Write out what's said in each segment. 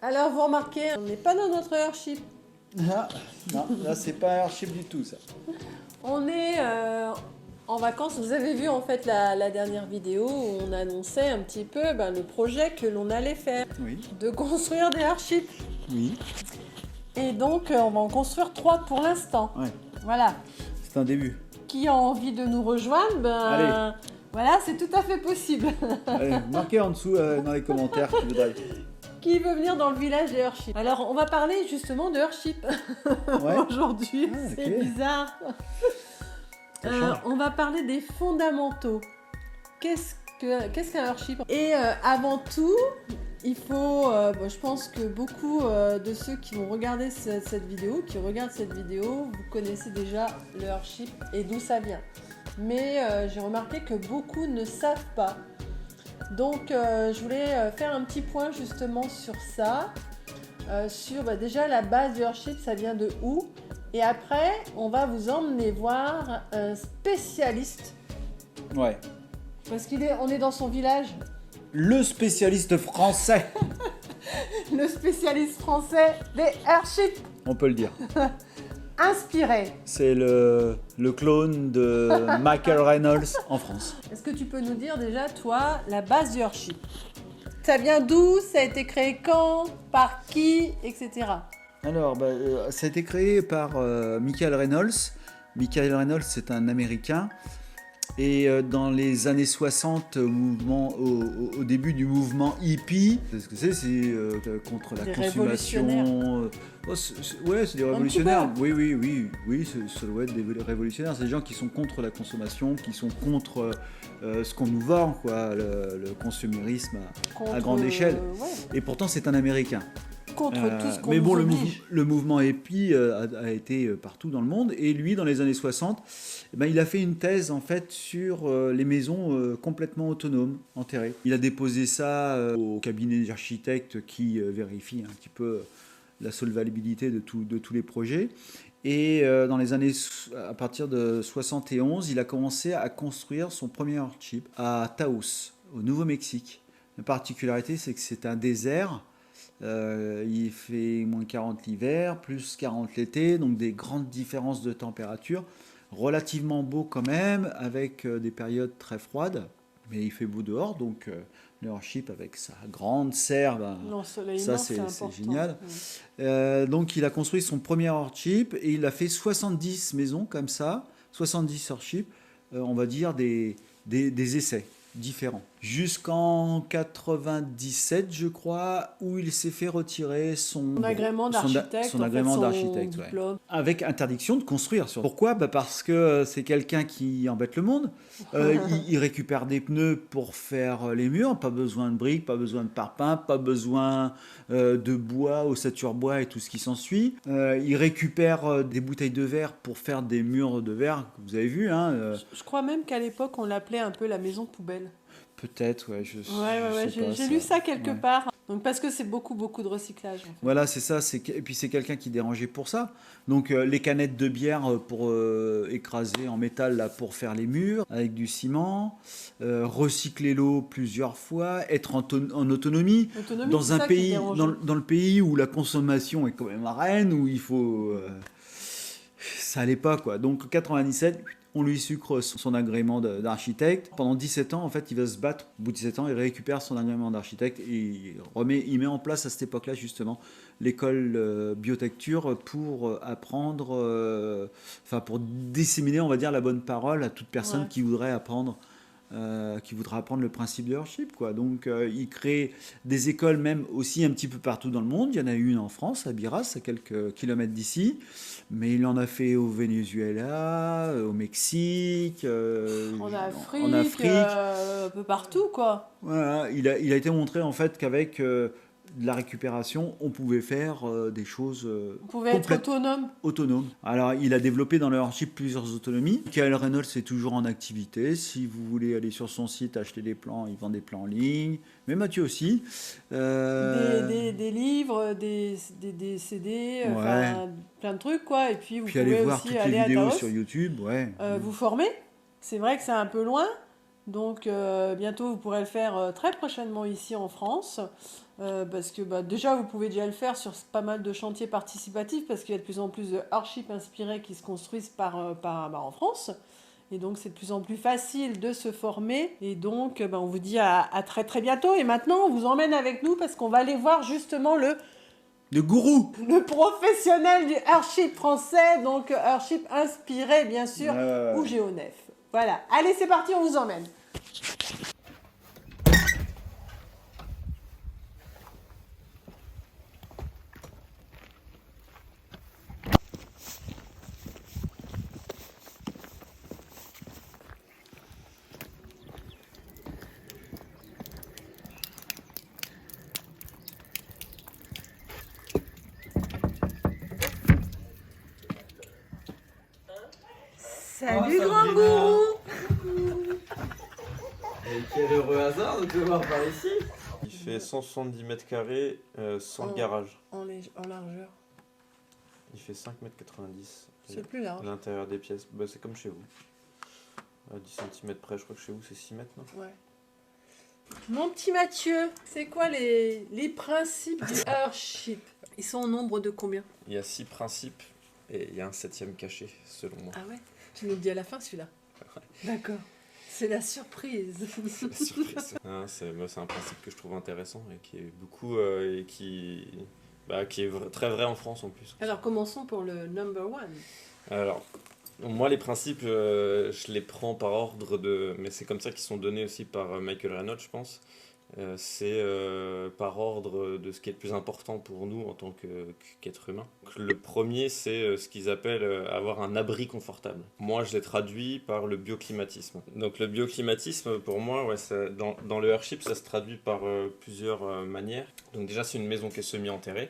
Alors, vous remarquez, on n'est pas dans notre Airship. Ah, non, là c'est pas un Airship du tout ça. On est en vacances. Vous avez vu en fait la dernière vidéo où on annonçait un petit peu le projet que l'on allait faire. Oui. De construire des Airships. Oui. Et donc, on va en construire 3 pour l'instant. Ouais. Voilà. C'est un début. Qui a envie de nous rejoindre, Allez. Voilà, c'est tout à fait possible. Allez, marquez en dessous dans les commentaires qui voudrait. Qui veut venir dans le village des Airships? Alors, on va parler justement de Airship Ouais. aujourd'hui. Ah, c'est ok. bizarre. Ça change. On va parler des fondamentaux. Qu'est-ce qu'un Airship? Et avant tout, il faut, je pense que beaucoup de ceux qui vont regarder cette vidéo, qui regardent cette vidéo, vous connaissez déjà le Airship et d'où ça vient. Mais j'ai remarqué que beaucoup ne savent pas. Donc je voulais faire un petit point justement sur ça, sur déjà la base du Airship, ça vient de où? Et après, on va vous emmener voir un spécialiste, Ouais. parce on est dans son village. Le spécialiste français, Le spécialiste français des Airships, on peut le dire. inspiré. C'est le clone de Michael Reynolds en France. Est-ce que tu peux nous dire déjà, toi, la base du Airship? Ça vient d'où? Ça a été créé quand? Par qui? Etc. Alors, ça a été créé par Michael Reynolds. Michael Reynolds, c'est un Américain. Et dans les années 60, au début du mouvement hippie, c'est ce que c'est contre la Des consommation. Ouais, c'est des révolutionnaires. Oui, ça doit être des révolutionnaires. C'est des gens qui sont contre la consommation, qui sont contre ce qu'on nous vend, quoi, le consumérisme à grande échelle. Ouais. Et pourtant, c'est un Américain. Contre tout ce qu'on Mais nous bon, oblige. le mouvement hippie a été partout dans le monde. Et lui, dans les années 60, il a fait une thèse en fait sur les maisons complètement autonomes, enterrées. Il a déposé ça au cabinet d'architectes qui vérifie un petit peu la solvabilité de tous les projets. Et dans les années, à partir de 71, il a commencé à construire son premier Airship à Taos, au Nouveau-Mexique. La particularité, c'est que c'est un désert. Il fait moins 40 l'hiver, plus 40 l'été, donc des grandes différences de température. Relativement beau quand même, avec des périodes très froides, mais il fait beau dehors, donc le Airship avec sa grande serre, ça c'est génial. Donc il a construit son premier Airship et il a fait 70 maisons comme ça, 70 Airships, on va dire des essais différents. Jusqu'en 97, je crois, où il s'est fait retirer son agrément d'architecte, son agrément d'architecte, diplôme. avec interdiction de construire. Pourquoi? Parce que c'est quelqu'un qui embête le monde. Il récupère des pneus pour faire les murs, pas besoin de briques, pas besoin de parpaing, pas besoin de bois, ossature bois et tout ce qui s'ensuit. Il récupère des bouteilles de verre pour faire des murs de verre, que vous avez vu. Je crois même qu'à l'époque, on l'appelait un peu la maison poubelle. Peut-être, ouais. J'ai lu ça quelque part. Donc, parce que c'est beaucoup de recyclage. En fait. Voilà, c'est ça. Et puis c'est quelqu'un qui dérangeait pour ça. Donc les canettes de bière pour écraser en métal là, pour faire les murs avec du ciment, recycler l'eau plusieurs fois, être en autonomie dans un pays, dans le pays où la consommation est quand même la reine, où il faut, ça allait pas quoi. Donc en 97. On lui sucre son agrément d'architecte. Pendant 17 ans, en fait, il va se battre. Au bout de 17 ans, il récupère son agrément d'architecte et il met en place à cette époque-là, justement, l'école biotecture pour apprendre, pour disséminer, on va dire, la bonne parole à toute personne qui voudrait apprendre. Le principe de Airship, quoi. Donc il crée des écoles même aussi un petit peu partout dans le monde. Il y en a une en France, à Biras, à quelques kilomètres d'ici, mais il en a fait au Venezuela, au Mexique, en Afrique. Un peu partout, quoi. Voilà, il a été montré en fait qu'avec de la récupération, on pouvait faire des choses on pouvait être autonome. Alors, il a développé dans le Airship plusieurs autonomies. Michael Reynolds est toujours en activité. Si vous voulez aller sur son site, acheter des plans, il vend des plans en ligne. Mais Mathieu aussi. Des livres, des CD, plein de trucs, quoi. Et puis, vous pouvez aller voir aussi toutes aller les vidéos à Taos, sur YouTube. vous former. C'est vrai que c'est un peu loin. Donc, bientôt, vous pourrez le faire très prochainement ici en France. Parce que déjà, vous pouvez déjà le faire sur pas mal de chantiers participatifs, parce qu'il y a de plus en plus de Earthship inspirés qui se construisent en France. Et donc, c'est de plus en plus facile de se former. Et donc, on vous dit à très très bientôt. Et maintenant, on vous emmène avec nous parce qu'on va aller voir justement le gourou. Le professionnel du Earthship français. Donc, Earthship inspiré, bien sûr, ou Géonef. Voilà. Allez, c'est parti, on vous emmène. Salut grand gourou. Et quel heureux hasard de te voir par ici. Il fait 170 mètres carrés sans garage. En largeur. Il fait 5 mètres 90. C'est plus large. L'intérieur des pièces, c'est comme chez vous. À 10 cm près, je crois que chez vous c'est 6 mètres, non? Ouais. Mon petit Mathieu, c'est quoi les principes du Earthship? Ils sont au nombre de combien? Il y a 6 principes et il y a un 7e caché, selon moi. Ah ouais? Tu nous le dis à la fin celui-là? Ouais. D'accord. C'est la surprise. C'est la surprise. C'est un principe que je trouve intéressant et qui est beaucoup et qui est très vrai en France en plus. Alors commençons pour le number one. Alors, moi les principes, je les prends par ordre de... Mais c'est comme ça qu'ils sont donnés aussi par Michael Reynolds, je pense. C'est par ordre de ce qui est le plus important pour nous en tant qu'être humain. Donc, le premier, c'est ce qu'ils appellent avoir un abri confortable. Moi, je l'ai traduit par le bioclimatisme. Donc le bioclimatisme, pour moi, dans le Earthship, ça se traduit par plusieurs manières. Donc déjà, c'est une maison qui est semi-enterrée.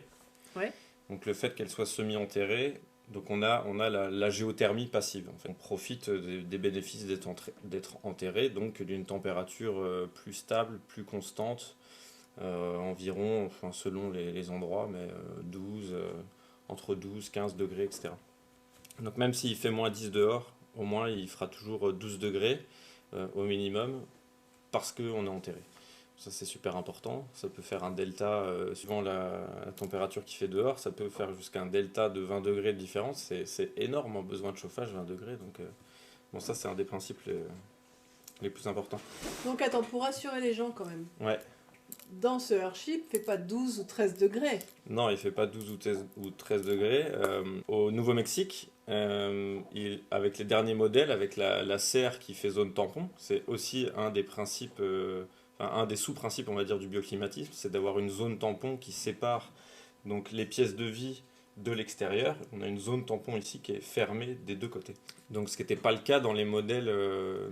Ouais. Donc le fait qu'elle soit semi-enterrée, donc on a la géothermie passive. En fait. On profite des bénéfices d'être enterré, donc d'une température plus stable, plus constante, environ, selon les endroits, mais entre 12, 15 degrés, etc. Donc même s'il fait moins 10 dehors, au moins il fera toujours 12 degrés au minimum, parce qu'on est enterré. Ça c'est super important, ça peut faire un delta, suivant la température qu'il fait dehors, ça peut faire jusqu'à un delta de 20 degrés de différence, c'est énorme en besoin de chauffage, 20 degrés, donc ça c'est un des principes les plus importants. Donc attends, pour rassurer les gens quand même, Ouais. Dans ce Earthship, il ne fait pas 12 ou 13 degrés. Non, il ne fait pas 12 ou 13 degrés. Au Nouveau-Mexique, avec les derniers modèles, avec la serre qui fait zone tampon, c'est aussi un des principes... un des sous-principes, on va dire, du bioclimatisme, c'est d'avoir une zone tampon qui sépare donc les pièces de vie de l'extérieur. On a une zone tampon ici qui est fermée des deux côtés. Donc ce qui n'était pas le cas dans les modèles,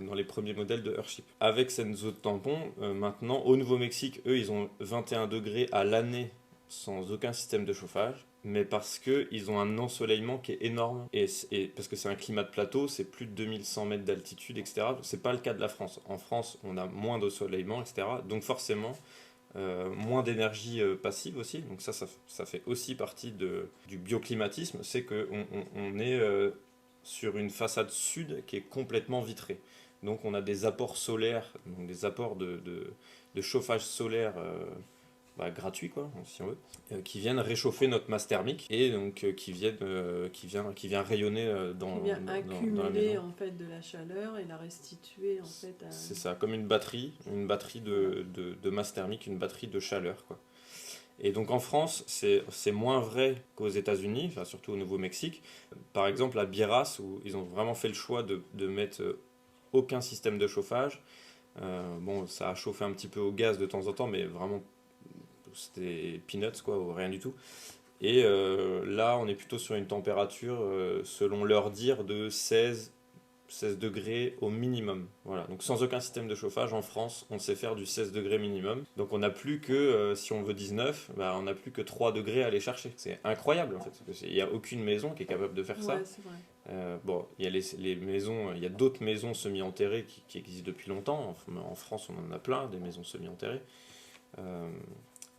dans les premiers modèles de Earthship. Avec cette zone tampon, maintenant, au Nouveau-Mexique, eux, ils ont 21 degrés à l'année sans aucun système de chauffage, mais parce qu'ils ont un ensoleillement qui est énorme, et parce que c'est un climat de plateau, c'est plus de 2100 mètres d'altitude, etc. C'est pas le cas de la France. En France, on a moins d'ensoleillement, etc. Donc forcément, moins d'énergie passive aussi. Donc ça fait aussi partie du bioclimatisme, c'est qu'on est sur une façade sud qui est complètement vitrée. Donc on a des apports solaires, donc des apports de chauffage solaire gratuit, quoi, si on veut, qui viennent réchauffer notre masse thermique et donc qui vient rayonner dans qui vient accumuler dans la maison. en fait de la chaleur et la restituer en fait à... C'est ça, comme une batterie de masse thermique, une batterie de chaleur, quoi. Et donc en France, c'est moins vrai qu'aux États-Unis, enfin surtout au Nouveau-Mexique. Par exemple à Bieras, où ils ont vraiment fait le choix de mettre aucun système de chauffage. Ça a chauffé un petit peu au gaz de temps en temps, mais vraiment c'était peanuts, quoi, ou rien du tout. Et là, on est plutôt sur une température, selon leur dire, de 16 degrés au minimum. Voilà. Donc sans aucun système de chauffage, en France, on sait faire du 16 degrés minimum. Donc on n'a plus que, si on veut 19, on n'a plus que 3 degrés à aller chercher. C'est incroyable, en fait. Il n'y a aucune maison qui est capable de faire ça. Ouais, c'est vrai. Il y a les maisons, il y a d'autres maisons semi-enterrées qui existent depuis longtemps. En France, on en a plein, des maisons semi-enterrées.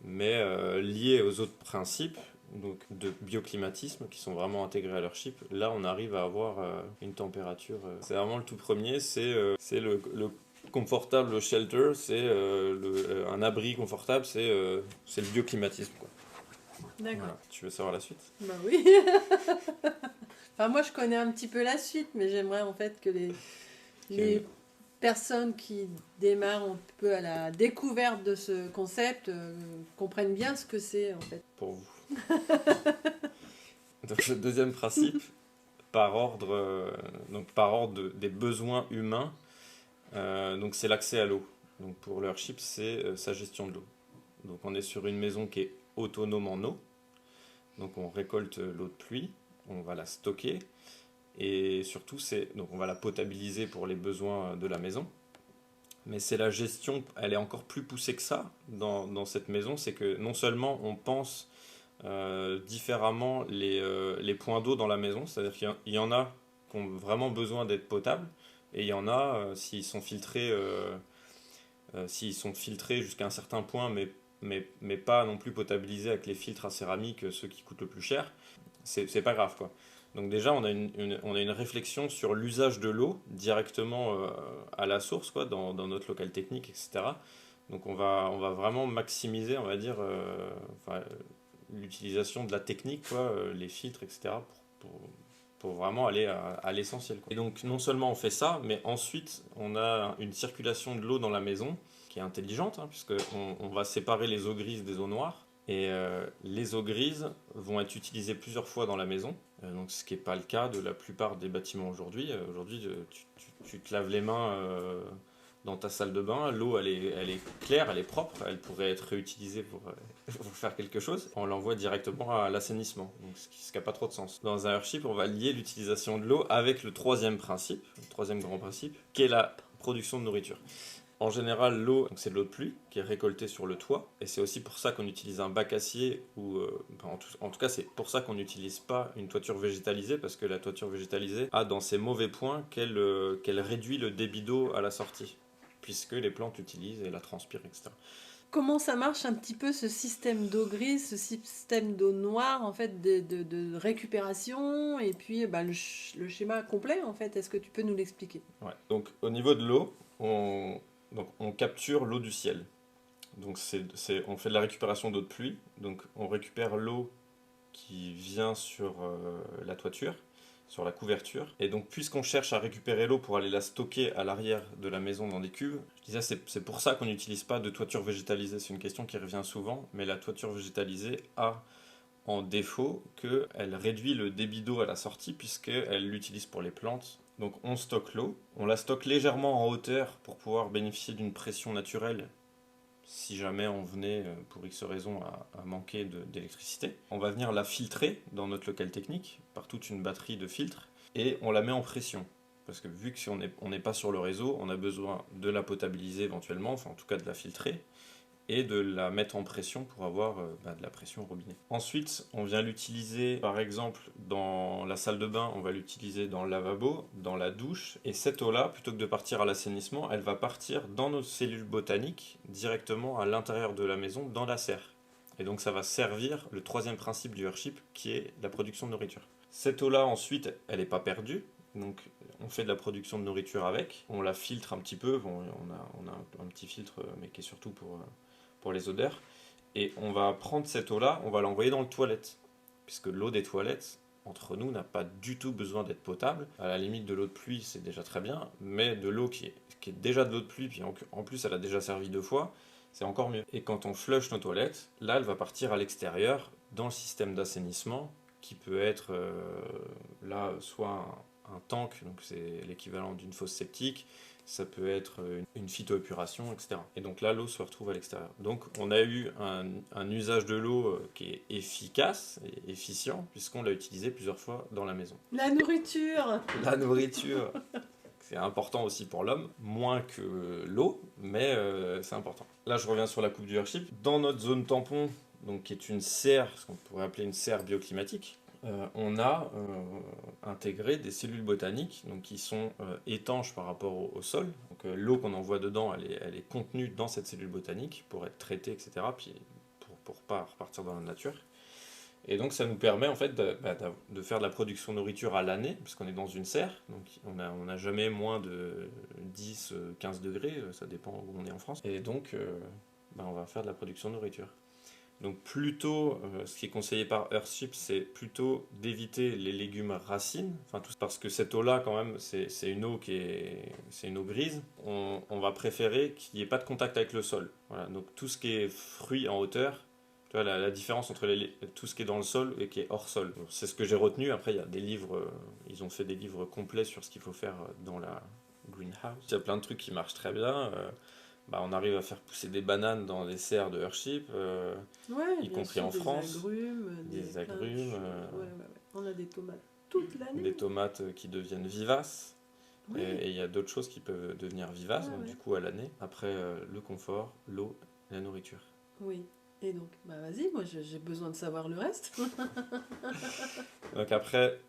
Mais liées aux autres principes donc de bioclimatisme qui sont vraiment intégrés à l'Earthship, là on arrive à avoir une température. C'est vraiment le tout premier, c'est le Confortable shelter, c'est un abri confortable, c'est le bioclimatisme, quoi. D'accord. Voilà. Tu veux savoir la suite? Bah oui. Enfin, moi, je connais un petit peu la suite, mais j'aimerais en fait que les personnes qui démarrent un peu à la découverte de ce concept comprennent bien ce que c'est en fait. Pour vous. Donc le deuxième principe, par ordre des besoins humains, donc c'est l'accès à l'eau. Donc pour l'Earthship, c'est sa gestion de l'eau. Donc on est sur une maison qui est autonome en eau. Donc on récolte l'eau de pluie, on va la stocker et surtout donc on va la potabiliser pour les besoins de la maison. Mais c'est la gestion, elle est encore plus poussée que ça dans cette maison, c'est que non seulement on pense différemment les points d'eau dans la maison, c'est-à-dire qu'il y en a qui ont vraiment besoin d'être potables et il y en a s'ils sont filtrés jusqu'à un certain point mais pas non plus potabilisés avec les filtres à céramique, ceux qui coûtent le plus cher, c'est pas grave, quoi. Donc déjà, on a une réflexion sur l'usage de l'eau directement à la source, quoi, dans notre local technique, etc. Donc on va vraiment maximiser, on va dire, l'utilisation de la technique, quoi, les filtres, etc. pour vraiment aller à l'essentiel, quoi. Et donc non seulement on fait ça, mais ensuite on a une circulation de l'eau dans la maison qui est intelligente, hein, puisqu'on va séparer les eaux grises des eaux noires. Et les eaux grises vont être utilisées plusieurs fois dans la maison, donc ce qui n'est pas le cas de la plupart des bâtiments aujourd'hui. Aujourd'hui, tu te laves les mains dans ta salle de bain, l'eau elle est claire, elle est propre, elle pourrait être réutilisée pour faire quelque chose. On l'envoie directement à l'assainissement, donc ce qui n'a pas trop de sens. Dans un Earthship, on va lier l'utilisation de l'eau avec le troisième principe, le troisième grand principe, qui est la production de nourriture. En général, l'eau, c'est de l'eau de pluie qui est récoltée sur le toit. Et c'est aussi pour ça qu'on utilise un bac acier ou en tout cas, c'est pour ça qu'on n'utilise pas une toiture végétalisée, parce que la toiture végétalisée a dans ses mauvais points qu'elle réduit le débit d'eau à la sortie, puisque les plantes l'utilisent et la transpirent, etc. Comment ça marche un petit peu ce système d'eau grise, ce système d'eau noire en fait de récupération et puis le schéma complet en fait, est-ce que tu peux nous l'expliquer? Ouais. Donc au niveau de l'eau, on capture l'eau du ciel. Donc on fait de la récupération d'eau de pluie. Donc on récupère l'eau qui vient sur la toiture, sur la couverture. Et donc puisqu'on cherche à récupérer l'eau pour aller la stocker à l'arrière de la maison dans des cuves, je disais c'est pour ça qu'on n'utilise pas de toiture végétalisée. C'est une question qui revient souvent, mais la toiture végétalisée a en défaut qu'elle réduit le débit d'eau à la sortie puisqu'elle l'utilise pour les plantes. Donc on stocke l'eau, on la stocke légèrement en hauteur pour pouvoir bénéficier d'une pression naturelle si jamais on venait pour X raison à manquer d'électricité. On va venir la filtrer dans notre local technique par toute une batterie de filtres et on la met en pression. Parce que vu qu'on n'est pas sur le réseau, on a besoin de la potabiliser éventuellement, enfin en tout cas de la filtrer, et de la mettre en pression pour avoir de la pression au robinet. Ensuite, on vient l'utiliser par exemple dans la salle de bain, on va l'utiliser dans le lavabo, dans la douche, et cette eau-là, plutôt que de partir à l'assainissement, elle va partir dans nos cellules botaniques, directement à l'intérieur de la maison, dans la serre. Et donc ça va servir le troisième principe du Earthship, qui est la production de nourriture. Cette eau-là, ensuite, elle n'est pas perdue, donc on fait de la production de nourriture avec, on la filtre un petit peu, bon, on a un petit filtre, mais qui est surtout pour les odeurs, et on va prendre cette eau-là, on va l'envoyer dans les toilettes, puisque l'eau des toilettes, entre nous, n'a pas du tout besoin d'être potable. À la limite de l'eau de pluie, c'est déjà très bien, mais de l'eau qui est déjà de l'eau de pluie, puis en plus elle a déjà servi 2 fois, c'est encore mieux. Et quand on flush nos toilettes, là elle va partir à l'extérieur, dans le système d'assainissement, qui peut être là soit un tank, donc c'est l'équivalent d'une fosse septique, ça peut être une phytoépuration, etc. Et donc là, l'eau se retrouve à l'extérieur. Donc on a eu un usage de l'eau qui est efficace et efficient, puisqu'on l'a utilisé plusieurs fois dans la maison. La nourriture. La nourriture, c'est important aussi pour l'homme, moins que l'eau, mais c'est important. Là, je reviens sur la coupe du Earthship. Dans notre zone tampon, donc, qui est une serre, ce qu'on pourrait appeler une serre bioclimatique, on a intégré des cellules botaniques donc, qui sont étanches par rapport au sol. Donc l'eau qu'on envoie dedans, elle est contenue dans cette cellule botanique pour être traitée, etc. Puis pour pas repartir dans la nature. Et donc ça nous permet en fait de faire de la production de nourriture à l'année, puisqu'on est dans une serre, donc on n'a jamais moins de 10, 15 degrés, ça dépend où on est en France. Et donc on va faire de la production de nourriture. Donc plutôt, ce qui est conseillé par Earthship, c'est plutôt d'éviter les légumes racines, parce que cette eau-là, quand même, c'est une eau c'est une eau grise. On va préférer qu'il n'y ait pas de contact avec le sol. Voilà, donc tout ce qui est fruits en hauteur, tu vois, la différence entre tout ce qui est dans le sol et qui est hors sol. C'est ce que j'ai retenu. Après, il y a des livres, ils ont fait des livres complets sur ce qu'il faut faire dans la greenhouse. Il y a plein de trucs qui marchent très bien. On arrive à faire pousser des bananes dans des serres de Earthship, y compris en France. Des agrumes. On a des tomates toute l'année. Des tomates qui deviennent vivaces. Oui. Et il y a d'autres choses qui peuvent devenir vivaces, donc, du coup, à l'année. Après, le confort, l'eau et la nourriture. Oui. Et donc, vas-y, moi j'ai besoin de savoir le reste. Donc après,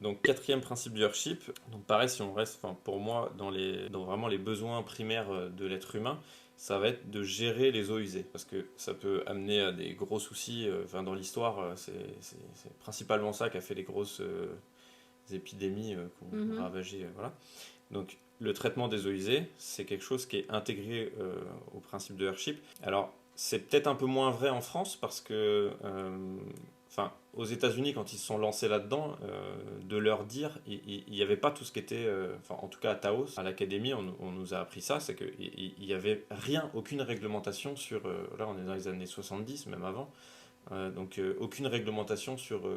donc quatrième principe du Earthship, donc pareil si on reste, pour moi, dans vraiment les besoins primaires de l'être humain, ça va être de gérer les eaux usées, parce que ça peut amener à des gros soucis, dans l'histoire, c'est principalement ça qui a fait les grosses épidémies qui ont ravagé, voilà. Donc le traitement des eaux usées, c'est quelque chose qui est intégré au principe de Earthship. Alors, c'est peut-être un peu moins vrai en France parce que, aux États-Unis, quand ils se sont lancés là-dedans, de leur dire, il n'y avait pas tout ce qui était, en tout cas à Taos, à l'académie, on nous a appris ça, c'est qu'il n'y avait rien, aucune réglementation sur, là on est dans les années 70, même avant, donc aucune réglementation sur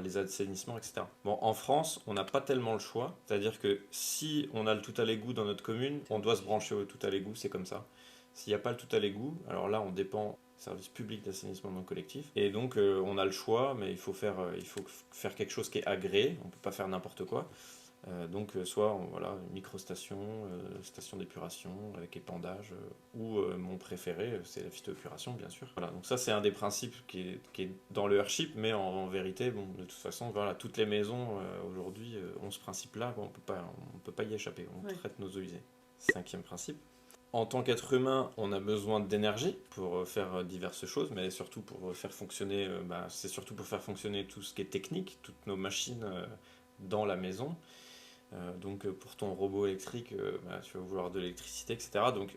les assainissements, etc. Bon, en France, on n'a pas tellement le choix, c'est-à-dire que si on a le tout à l'égout dans notre commune, on doit se brancher au tout à l'égout, c'est comme ça. S'il n'y a pas le tout à l'égout, alors là on dépend du service public d'assainissement non collectif. Et donc on a le choix, mais il faut faire quelque chose qui est agréé, on ne peut pas faire n'importe quoi. Donc soit une microstation, station d'épuration avec épandage, ou mon préféré, c'est la phytoépuration bien sûr. Voilà, donc ça c'est un des principes qui est dans le Earthship, mais en vérité, de toute façon, toutes les maisons aujourd'hui ont ce principe-là, on peut pas y échapper, on traite nos eaux usées. Cinquième principe. En tant qu'être humain, on a besoin d'énergie pour faire diverses choses, mais surtout pour faire fonctionner, c'est surtout pour faire fonctionner tout ce qui est technique, toutes nos machines dans la maison. Donc pour ton robot électrique, tu vas vouloir de l'électricité, etc. Donc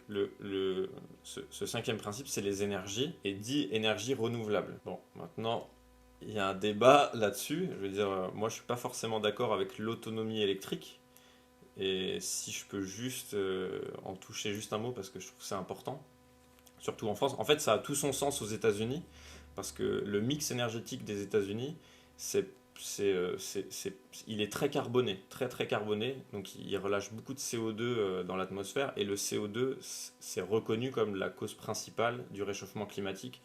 ce cinquième principe, c'est les énergies, et dit énergie renouvelable. Bon, maintenant, il y a un débat là-dessus. Je veux dire, moi je suis pas forcément d'accord avec l'autonomie électrique. Et si je peux juste en toucher juste un mot, parce que je trouve que c'est important, surtout en France. En fait, ça a tout son sens aux États-Unis, parce que le mix énergétique des États-Unis, il est très carboné, très très carboné, donc il relâche beaucoup de CO2 dans l'atmosphère, et le CO2, c'est reconnu comme la cause principale du réchauffement climatique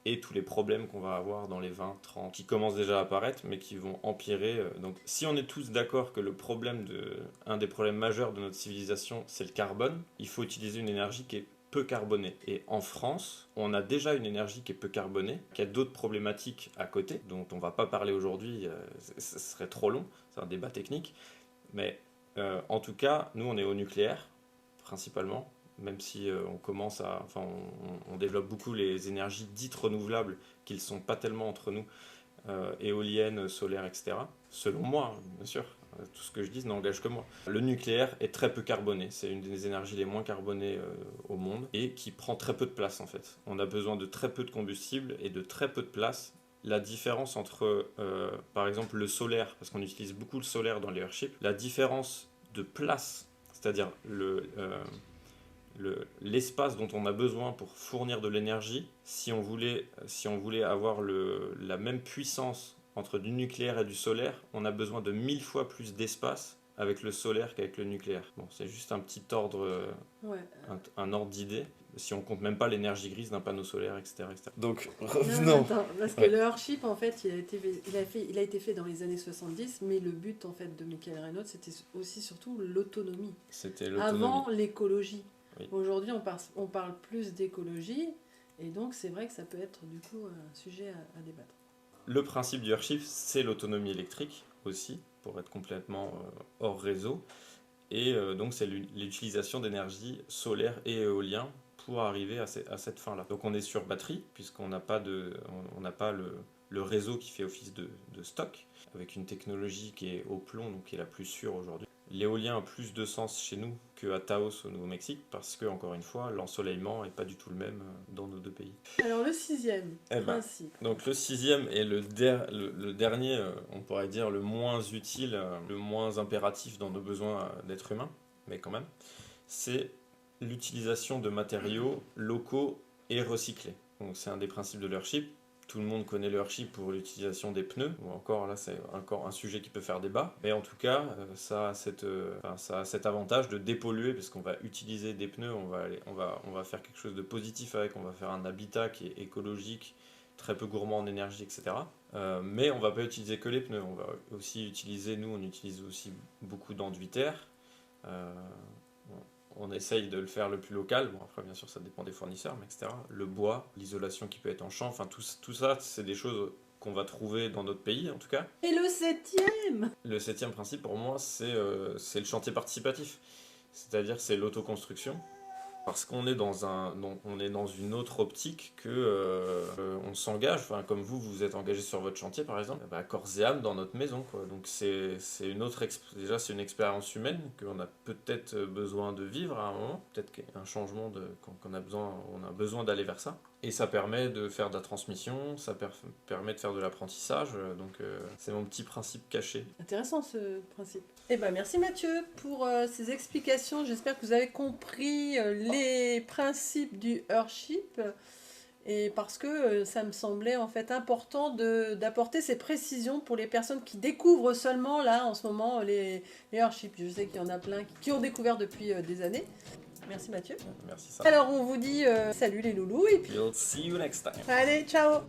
et tous les problèmes qu'on va avoir dans les 20, 30, qui commencent déjà à apparaître, mais qui vont empirer. Donc si on est tous d'accord que un des problèmes majeurs de notre civilisation, c'est le carbone, il faut utiliser une énergie qui est peu carbonée. Et en France, on a déjà une énergie qui est peu carbonée, qui a d'autres problématiques à côté, dont on ne va pas parler aujourd'hui, ce serait trop long, c'est un débat technique. Mais en tout cas, nous on est au nucléaire, principalement, même si on développe beaucoup les énergies dites renouvelables, qui ne sont pas tellement entre nous, éoliennes, solaires, etc. Selon moi, bien sûr, tout ce que je dis n'engage que moi. Le nucléaire est très peu carboné, c'est une des énergies les moins carbonées au monde, et qui prend très peu de place en fait. On a besoin de très peu de combustible et de très peu de place. La différence entre, par exemple, le solaire, parce qu'on utilise beaucoup le solaire dans les Earthship, la différence de place, c'est-à-dire l'espace dont on a besoin pour fournir de l'énergie, si on voulait avoir la même puissance entre du nucléaire et du solaire, on a besoin de 1000 fois plus d'espace avec le solaire qu'avec le nucléaire. Bon, c'est juste un petit ordre, un ordre d'idée, si on compte même pas l'énergie grise d'un panneau solaire, etc. Donc, revenons. Attends, parce que le Earthship, en fait, il a été fait dans les années 70, mais le but, en fait, de Michael Reynolds, c'était aussi surtout l'autonomie. C'était l'autonomie. Avant l'écologie. Oui. Aujourd'hui, on parle plus d'écologie, et donc c'est vrai que ça peut être du coup un sujet à débattre. Le principe du Earthship, c'est l'autonomie électrique aussi, pour être complètement hors réseau. Et donc c'est l'utilisation d'énergie solaire et éolien pour arriver à cette fin-là. Donc on est sur batterie, puisqu'on n'a pas, on n'a pas le réseau qui fait office de stock, avec une technologie qui est au plomb, donc qui est la plus sûre aujourd'hui. L'éolien a plus de sens chez nous qu'à Taos au Nouveau-Mexique, parce que, encore une fois, l'ensoleillement n'est pas du tout le même dans nos deux pays. Alors le 6e principe. Donc le 6e est le dernier, on pourrait dire le moins utile, le moins impératif dans nos besoins d'être humain, mais quand même, c'est l'utilisation de matériaux locaux et recyclés. Donc c'est un des principes de l'Earthship. Tout le monde connaît l'Earthship pour l'utilisation des pneus. Bon, encore là, c'est encore un sujet qui peut faire débat. Mais en tout cas, ça a cet avantage de dépolluer, parce qu'on va utiliser des pneus, on va faire quelque chose de positif avec, on va faire un habitat qui est écologique, très peu gourmand en énergie, etc. Mais on ne va pas utiliser que les pneus. On va aussi utiliser, nous, on utilise aussi beaucoup d'enduit terre. On essaye de le faire le plus local. Bon, après, bien sûr, ça dépend des fournisseurs, mais etc. Le bois, l'isolation qui peut être en champ, enfin, tout ça, c'est des choses qu'on va trouver dans notre pays, en tout cas. Et le 7e? Le 7e principe, pour moi, c'est le chantier participatif. C'est-à-dire, c'est l'autoconstruction. Parce qu'on est dans une autre optique que on s'engage, enfin, comme vous êtes engagé sur votre chantier par exemple, corps et âme dans notre maison, quoi. Donc c'est une autre déjà c'est une expérience humaine qu'on a peut-être besoin de vivre à un moment, peut-être qu'il y a un changement qu'on a besoin d'aller vers ça. Et ça permet de faire de la transmission, ça permet de faire de l'apprentissage, donc c'est mon petit principe caché. Intéressant ce principe. Eh ben merci Mathieu pour ces explications. J'espère que vous avez compris les principes du Earthship. Et parce que ça me semblait en fait important d'apporter ces précisions pour les personnes qui découvrent seulement là en ce moment les Earthships. Je sais qu'il y en a plein qui ont découvert depuis des années. Merci Mathieu. Merci ça. Alors on vous dit salut les loulous et puis We'll see you next time. allez ciao.